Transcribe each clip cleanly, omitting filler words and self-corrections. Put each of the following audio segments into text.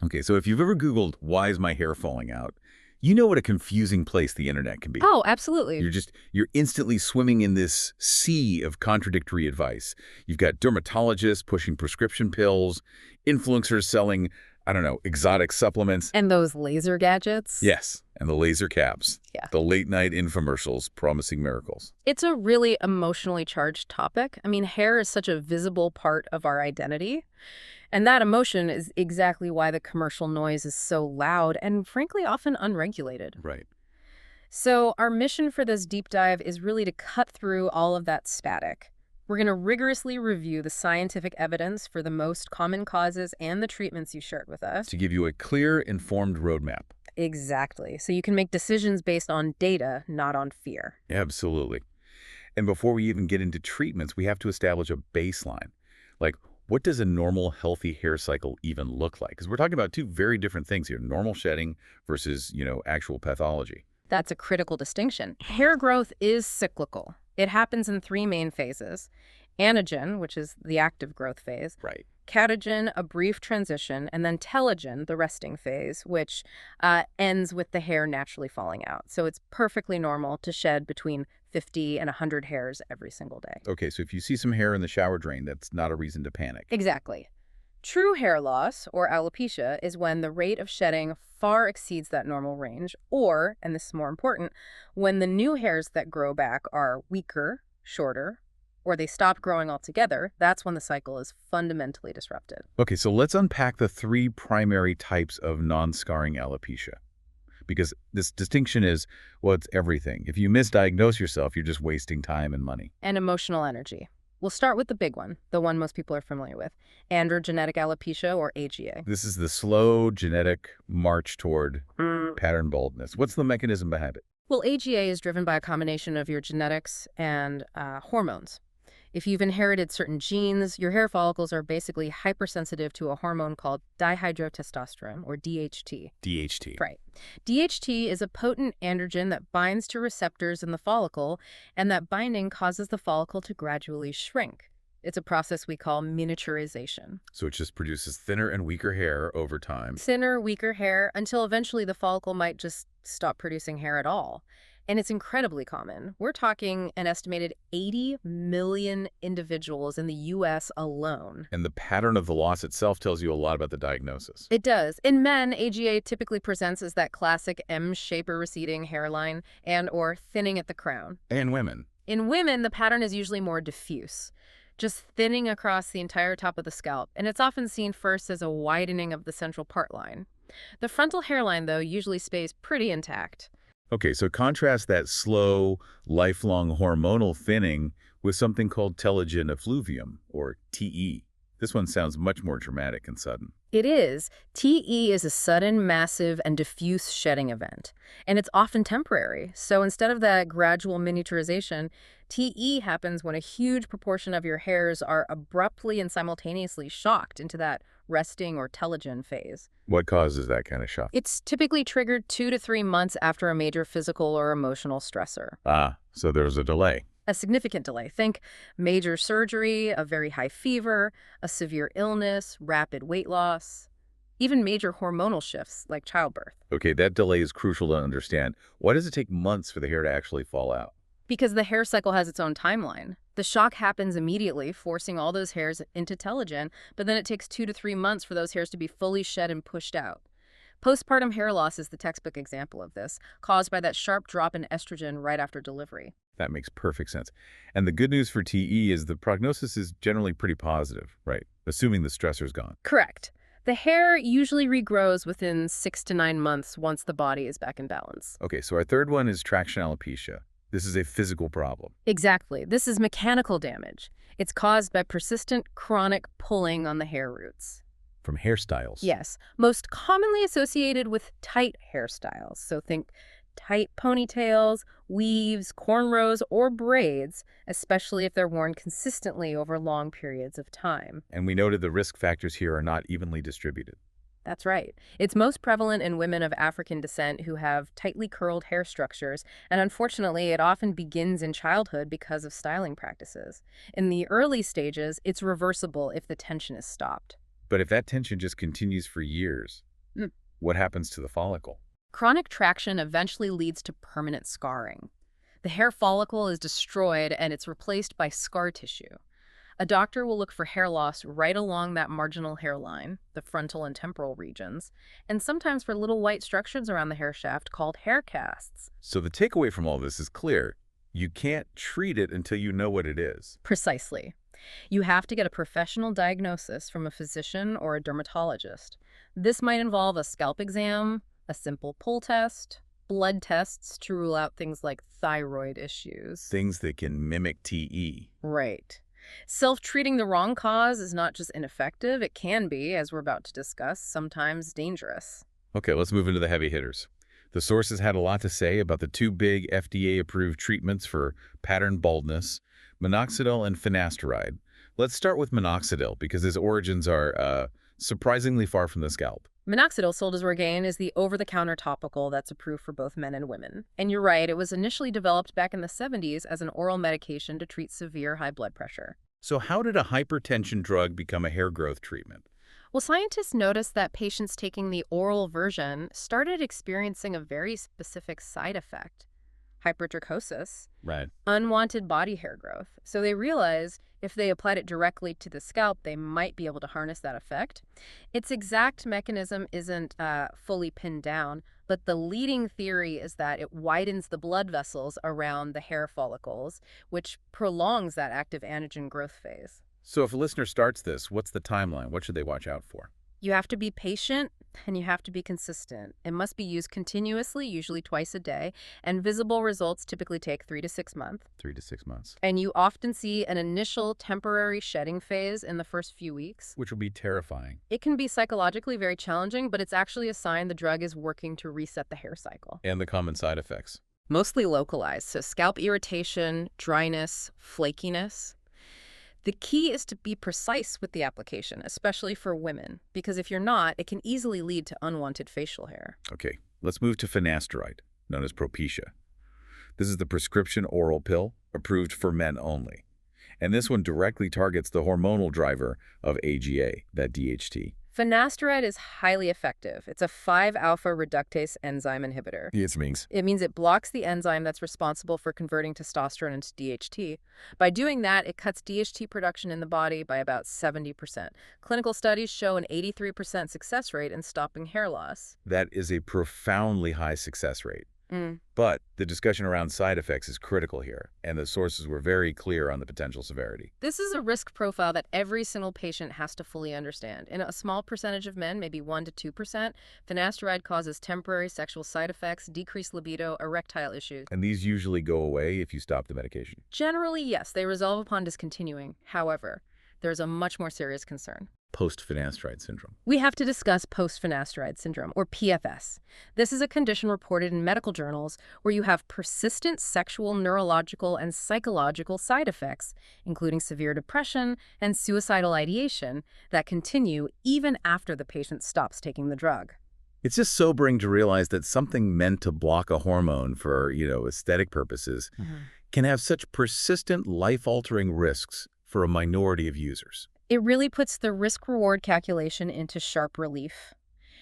Okay, so if you've ever Googled, why is my hair falling out, you know what a confusing place the internet can be. Oh, absolutely. You're instantly swimming in this sea of contradictory advice. You've got dermatologists pushing prescription pills, influencers selling, I don't know, exotic supplements. And those laser gadgets? Yes, and the laser caps. Yeah. The late-night infomercials promising miracles. It's a really emotionally charged topic. I mean, hair is such a visible part of our identity. And that emotion is exactly why the commercial noise is so loud and, frankly, often unregulated. Right. So our mission for this deep dive is really to cut through all of that static. We're going to rigorously review the scientific evidence for the most common causes and the treatments you shared with us. To give you a clear, informed roadmap. Exactly. So you can make decisions based on data, not on fear. Absolutely. And before we even get into treatments, we have to establish a baseline. Like, what does a normal, healthy hair cycle even look like? Because we're talking about two very different things here, normal shedding versus, actual pathology. That's a critical distinction. Hair growth is cyclical. It happens in three main phases. Anagen, which is the active growth phase. Right. Catagen, a brief transition, and then telogen, the resting phase, which ends with the hair naturally falling out. So it's perfectly normal to shed between 50 and 100 hairs every single day. Okay, so if you see some hair in the shower drain, that's not a reason to panic. Exactly. True hair loss, or alopecia, is when the rate of shedding far exceeds that normal range, or, and this is more important, when the new hairs that grow back are weaker, shorter, or they stop growing altogether. That's when the cycle is fundamentally disrupted. Okay, so let's unpack the three primary types of non-scarring alopecia. Because this distinction is, well, it's everything. If you misdiagnose yourself, you're just wasting time and money. And emotional energy. We'll start with the big one, the one most people are familiar with, androgenetic alopecia, or AGA. This is the slow genetic march toward pattern baldness. What's the mechanism behind it? Well, AGA is driven by a combination of your genetics and hormones. If you've inherited certain genes, your hair follicles are basically hypersensitive to a hormone called dihydrotestosterone, or DHT. DHT. Right. DHT is a potent androgen that binds to receptors in the follicle, and that binding causes the follicle to gradually shrink. It's a process we call miniaturization. So it just produces thinner and weaker hair over time. Thinner, weaker hair, until eventually the follicle might just stop producing hair at all. And it's incredibly common. We're talking an estimated 80 million individuals in the U.S. alone. And the pattern of the loss itself tells you a lot about the diagnosis. It does. In men, AGA typically presents as that classic M-shape or receding hairline and/or thinning at the crown. And women. In women, the pattern is usually more diffuse, just thinning across the entire top of the scalp, and it's often seen first as a widening of the central part line. The frontal hairline, though, usually stays pretty intact. Okay, so contrast that slow, lifelong hormonal thinning with something called telogen effluvium, or TE. This one sounds much more dramatic and sudden. It is. TE is a sudden, massive, and diffuse shedding event, and it's often temporary. So instead of that gradual miniaturization, TE happens when a huge proportion of your hairs are abruptly and simultaneously shocked into that resting or telogen phase. What causes that kind of shock? It's typically triggered 2 to 3 months after a major physical or emotional stressor. So there's a delay. A significant delay. Think major surgery, a very high fever, a severe illness, rapid weight loss, even major hormonal shifts like childbirth. Okay, that delay is crucial to understand. Why does it take months for the hair to actually fall out? Because the hair cycle has its own timeline. The shock happens immediately, forcing all those hairs into telogen, but then it takes 2 to 3 months for those hairs to be fully shed and pushed out. Postpartum hair loss is the textbook example of this, caused by that sharp drop in estrogen right after delivery. That makes perfect sense. And the good news for TE is the prognosis is generally pretty positive, right? Assuming the stressor's gone. Correct. The hair usually regrows within 6 to 9 months once the body is back in balance. Okay, so our third one is traction alopecia. This is a physical problem. Exactly. This is mechanical damage. It's caused by persistent chronic pulling on the hair roots. From hairstyles. Yes, most commonly associated with tight hairstyles. So think tight ponytails, weaves, cornrows, or braids, especially if they're worn consistently over long periods of time. And we noted the risk factors here are not evenly distributed. That's right. It's most prevalent in women of African descent who have tightly curled hair structures, and unfortunately, it often begins in childhood because of styling practices. In the early stages, it's reversible if the tension is stopped. But if that tension just continues for years, What happens to the follicle? Chronic traction eventually leads to permanent scarring. The hair follicle is destroyed and it's replaced by scar tissue. A doctor will look for hair loss right along that marginal hairline, the frontal and temporal regions, and sometimes for little white structures around the hair shaft called hair casts. So the takeaway from all this is clear. You can't treat it until you know what it is. Precisely. You have to get a professional diagnosis from a physician or a dermatologist. This might involve a scalp exam, a simple pull test, blood tests to rule out things like thyroid issues. Things that can mimic TE. Right. Self-treating the wrong cause is not just ineffective, it can be, as we're about to discuss, sometimes dangerous. Okay, let's move into the heavy hitters. The sources had a lot to say about the two big FDA-approved treatments for pattern baldness, minoxidil and finasteride. Let's start with minoxidil because its origins are surprisingly far from the scalp. Minoxidil, sold as Rogaine, is the over-the-counter topical that's approved for both men and women. And you're right, it was initially developed back in the 70s as an oral medication to treat severe high blood pressure. So how did a hypertension drug become a hair growth treatment? Well, scientists noticed that patients taking the oral version started experiencing a very specific side effect: hypertrichosis, Right. unwanted body hair growth. So they realized if they applied it directly to the scalp, they might be able to harness that effect. Its exact mechanism isn't fully pinned down, but the leading theory is that it widens the blood vessels around the hair follicles, which prolongs that active anagen growth phase. So if a listener starts this, what's the timeline? What should they watch out for? You have to be patient and you have to be consistent. It must be used continuously, usually twice a day, and visible results typically take 3 to 6 months. 3 to 6 months. And you often see an initial temporary shedding phase in the first few weeks. Which will be terrifying. It can be psychologically very challenging, but it's actually a sign the drug is working to reset the hair cycle. And the common side effects. Mostly localized, so scalp irritation, dryness, flakiness. The key is to be precise with the application, especially for women, because if you're not, it can easily lead to unwanted facial hair. Okay, let's move to finasteride, known as Propecia. This is the prescription oral pill approved for men only. And this one directly targets the hormonal driver of AGA, that DHT. Finasteride is highly effective. It's a 5-alpha reductase enzyme inhibitor. It means. It means it blocks the enzyme that's responsible for converting testosterone into DHT. By doing that, it cuts DHT production in the body by about 70%. Clinical studies show an 83% success rate in stopping hair loss. That is a profoundly high success rate. Mm. But the discussion around side effects is critical here, and the sources were very clear on the potential severity. This is a risk profile that every single patient has to fully understand. In a small percentage of men, maybe 1 to 2%, finasteride causes temporary sexual side effects, decreased libido, erectile issues. And these usually go away if you stop the medication. Generally, yes, they resolve upon discontinuing. However, there's a much more serious concern. Post-finasteride syndrome. We have to discuss post-finasteride syndrome, or PFS. This is a condition reported in medical journals where you have persistent sexual, neurological, and psychological side effects, including severe depression and suicidal ideation, that continue even after the patient stops taking the drug. It's just sobering to realize that something meant to block a hormone for, aesthetic purposes can have such persistent, life-altering risks for a minority of users. It really puts the risk-reward calculation into sharp relief.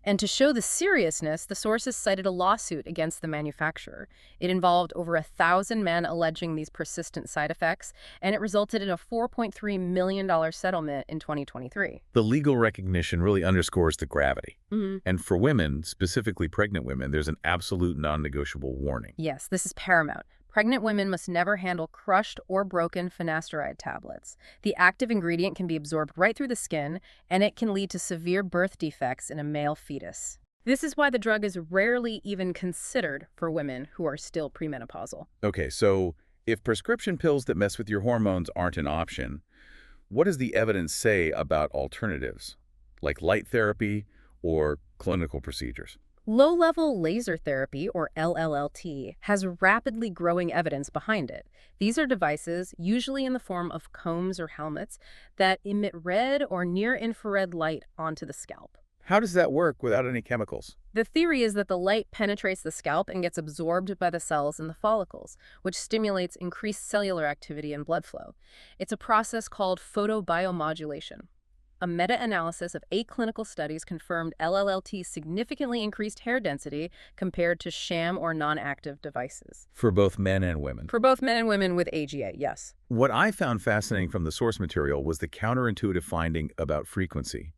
And to show the seriousness, the sources cited a lawsuit against the manufacturer. It involved over 1,000 men alleging these persistent side effects, and it resulted in a $4.3 million settlement in 2023. The legal recognition really underscores the gravity. Mm-hmm. And for women, specifically pregnant women, there's an absolute non-negotiable warning. Yes, this is paramount. Pregnant women must never handle crushed or broken finasteride tablets. The active ingredient can be absorbed right through the skin, and it can lead to severe birth defects in a male fetus. This is why the drug is rarely even considered for women who are still premenopausal. Okay, so if prescription pills that mess with your hormones aren't an option, what does the evidence say about alternatives, like light therapy or clinical procedures? Low-level laser therapy, or LLLT, has rapidly growing evidence behind it. These are devices, usually in the form of combs or helmets, that emit red or near-infrared light onto the scalp. How does that work without any chemicals? The theory is that the light penetrates the scalp and gets absorbed by the cells in the follicles, which stimulates increased cellular activity and blood flow. It's a process called photobiomodulation. A meta-analysis of 8 clinical studies confirmed LLLT significantly increased hair density compared to sham or non-active devices. For both men and women. For both men and women with AGA, yes. What I found fascinating from the source material was the counterintuitive finding about frequency.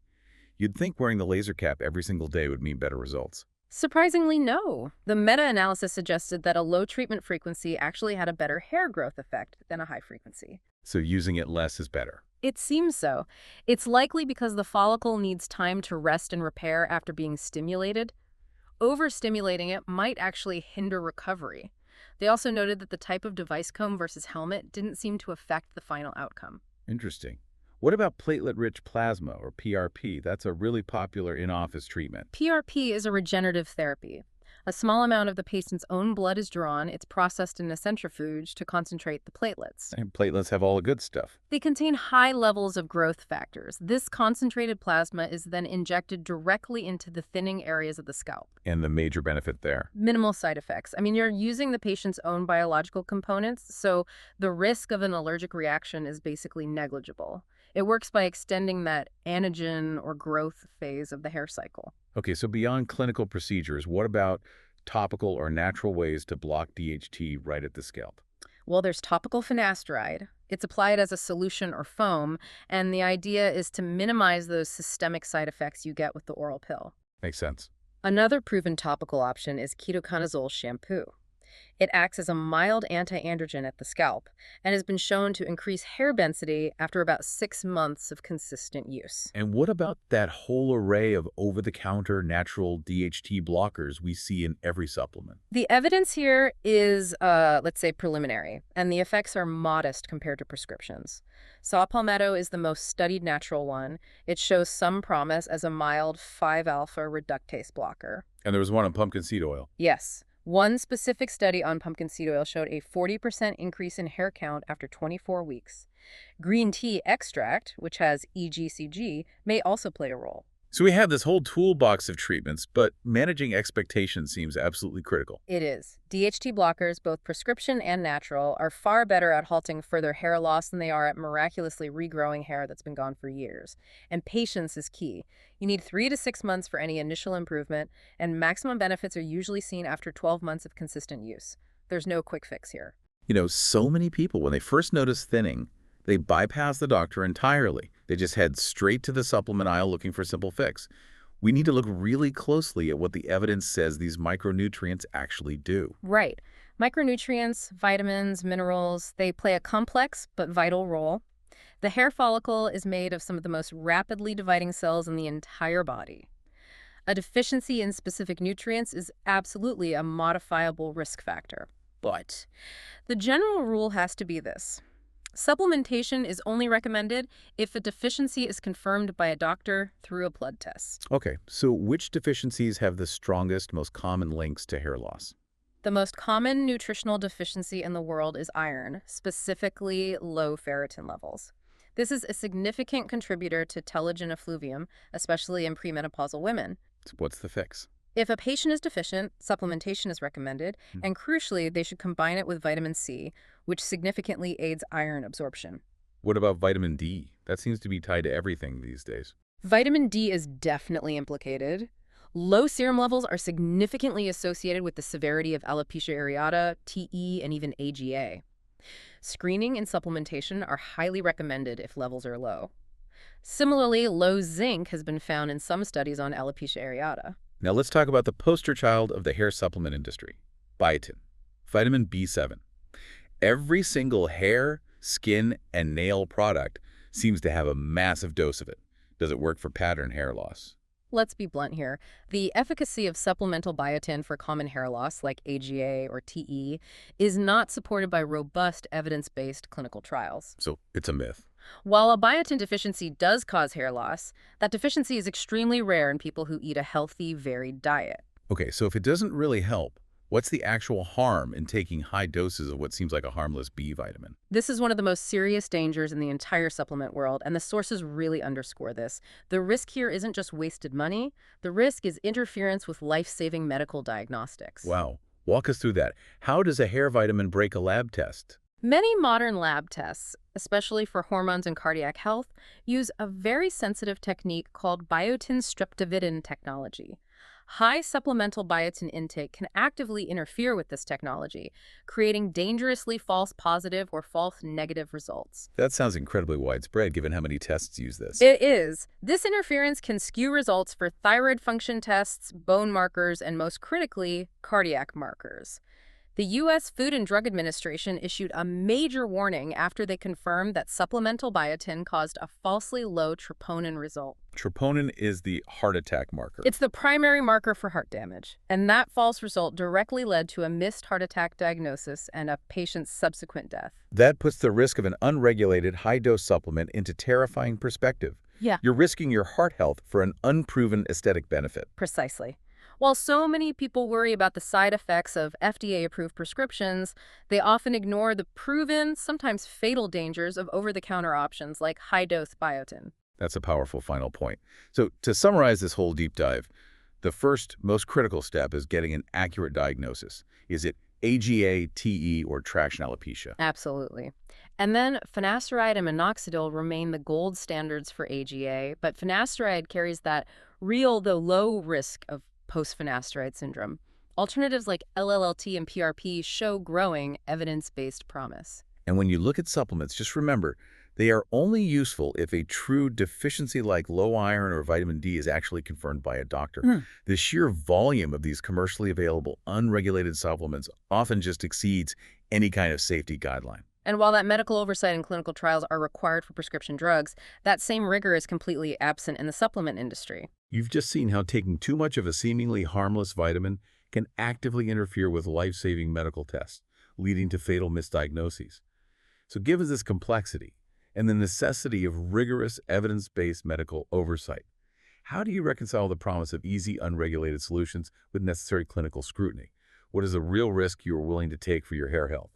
You'd think wearing the laser cap every single day would mean better results. Surprisingly, no. The meta-analysis suggested that a low treatment frequency actually had a better hair growth effect than a high frequency. So using it less is better. It seems so. It's likely because the follicle needs time to rest and repair after being stimulated. Overstimulating it might actually hinder recovery. They also noted that the type of device comb versus helmet didn't seem to affect the final outcome. Interesting. What about platelet-rich plasma, or PRP? That's a really popular in-office treatment. PRP is a regenerative therapy. A small amount of the patient's own blood is drawn. It's processed in a centrifuge to concentrate the platelets. And platelets have all the good stuff. They contain high levels of growth factors. This concentrated plasma is then injected directly into the thinning areas of the scalp. And the major benefit there. Minimal side effects. I mean, you're using the patient's own biological components, so the risk of an allergic reaction is basically negligible. It works by extending that anagen or growth phase of the hair cycle. Okay, so beyond clinical procedures, what about topical or natural ways to block DHT right at the scalp? Well, there's topical finasteride. It's applied as a solution or foam, and the idea is to minimize those systemic side effects you get with the oral pill. Makes sense. Another proven topical option is ketoconazole shampoo. It acts as a mild anti-androgen at the scalp and has been shown to increase hair density after about 6 months of consistent use. And what about that whole array of over-the-counter natural DHT blockers we see in every supplement? The evidence here is, let's say, preliminary, and the effects are modest compared to prescriptions. Saw palmetto is the most studied natural one. It shows some promise as a mild 5-alpha reductase blocker. And there was one on pumpkin seed oil. Yes. One specific study on pumpkin seed oil showed a 40% increase in hair count after 24 weeks. Green tea extract, which has EGCG, may also play a role. So we have this whole toolbox of treatments, but managing expectations seems absolutely critical. It is. DHT blockers, both prescription and natural, are far better at halting further hair loss than they are at miraculously regrowing hair that's been gone for years. And patience is key. You need 3 to 6 months for any initial improvement, and maximum benefits are usually seen after 12 months of consistent use. There's no quick fix here. You know, so many people, when they first notice thinning, they bypass the doctor entirely. They just head straight to the supplement aisle looking for a simple fix. We need to look really closely at what the evidence says these micronutrients actually do. Right. Micronutrients, vitamins, minerals, they play a complex but vital role. The hair follicle is made of some of the most rapidly dividing cells in the entire body. A deficiency in specific nutrients is absolutely a modifiable risk factor. But the general rule has to be this. Supplementation is only recommended if a deficiency is confirmed by a doctor through a blood test. Okay, so which deficiencies have the strongest, most common links to hair loss? The most common nutritional deficiency in the world is iron, specifically low ferritin levels. This is a significant contributor to telogen effluvium, especially in premenopausal women. So what's the fix? If a patient is deficient, supplementation is recommended, and crucially, they should combine it with vitamin C, which significantly aids iron absorption. What about vitamin D? That seems to be tied to everything these days. Vitamin D is definitely implicated. Low serum levels are significantly associated with the severity of alopecia areata, TE, and even AGA. Screening and supplementation are highly recommended if levels are low. Similarly, low zinc has been found in some studies on alopecia areata. Now let's talk about the poster child of the hair supplement industry, biotin, vitamin B7. Every single hair, skin, and nail product seems to have a massive dose of it. Does it work for pattern hair loss? Let's be blunt here. The efficacy of supplemental biotin for common hair loss, like AGA or TE, is not supported by robust evidence-based clinical trials. So it's a myth. While a biotin deficiency does cause hair loss, that deficiency is extremely rare in people who eat a healthy, varied diet. Okay, so if it doesn't really help, what's the actual harm in taking high doses of what seems like a harmless B vitamin? This is one of the most serious dangers in the entire supplement world, and the sources really underscore this. The risk here isn't just wasted money. The risk is interference with life-saving medical diagnostics. Wow. Walk us through that. How does a hair vitamin break a lab test? Many modern lab tests, especially for hormones and cardiac health, use a very sensitive technique called biotin streptavidin technology. High supplemental biotin intake can actively interfere with this technology, creating dangerously false positive or false negative results. That sounds incredibly widespread given how many tests use this. It is. This interference can skew results for thyroid function tests, bone markers, and most critically, cardiac markers. The U.S. Food and Drug Administration issued a major warning after they confirmed that supplemental biotin caused a falsely low troponin result. Troponin is the heart attack marker. It's the primary marker for heart damage, and that false result directly led to a missed heart attack diagnosis and a patient's subsequent death. That puts the risk of an unregulated high-dose supplement into terrifying perspective. Yeah, You're risking your heart health for an unproven aesthetic benefit. precisely. While so many people worry about the side effects of FDA-approved prescriptions, they often ignore the proven, sometimes fatal dangers of over-the-counter options like high-dose biotin. That's a powerful final point. So to summarize this whole deep dive, the first, most critical step is getting an accurate diagnosis. Is it AGA, TE, or traction alopecia? Absolutely. And then finasteride and minoxidil remain the gold standards for AGA, but finasteride carries that real, though low, risk of post-finasteride syndrome. Alternatives like LLLT and PRP show growing evidence-based promise. And when you look at supplements, just remember, they are only useful if a true deficiency like low iron or vitamin D is actually confirmed by a doctor. The sheer volume of these commercially available, unregulated supplements often just exceeds any kind of safety guideline. And while that medical oversight and clinical trials are required for prescription drugs, that same rigor is completely absent in the supplement industry. You've just seen how taking too much of a seemingly harmless vitamin can actively interfere with life-saving medical tests, leading to fatal misdiagnoses. So given this complexity and the necessity of rigorous evidence-based medical oversight, how do you reconcile the promise of easy, unregulated solutions with necessary clinical scrutiny? What is the real risk you are willing to take for your hair health?